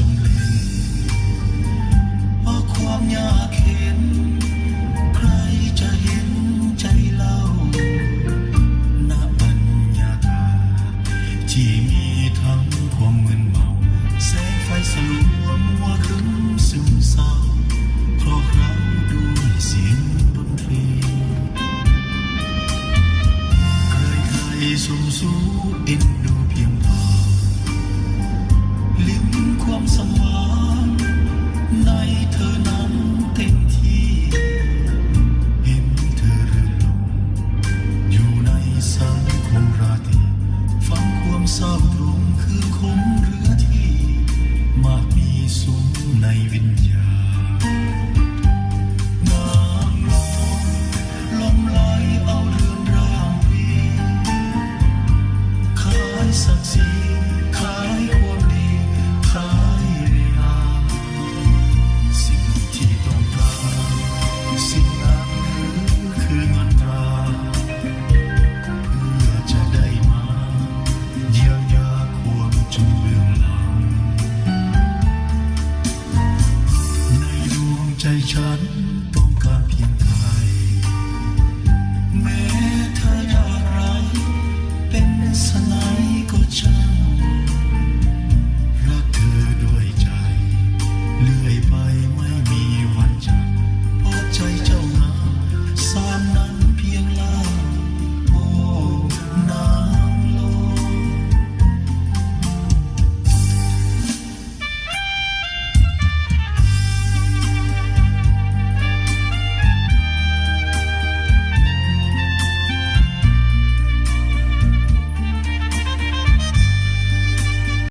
ำเร็จเพราะความยากเข็นใครจะเห็นใจเราณบรรยากาศที่มีทั้งความมึนเมาแสงไฟสลัวมัวครึ้มซึมเศร้าเพราะเราด้วยเสียงดนตรีใครๆสูงสูเอ็นดูเพียงพอลิ้มความสมหวังในเธอนั้นเต็มที่เห็นเธอเรื่อยลงอยู่ในสังคมราตรีฟังความเศร้าตรงคืนคมเรือที่มากมีสุขในวิญญาณน้ำนองลมไหลเอาเรือนร่างวีขายศักดิ์ศรีขายความดีขายเรียสิ่งที่ต้องการสิ่งนั้นคือเงินตราเพื่อจะได้มาเยียวยาความจนเบื้องหลังในดวงใจฉัน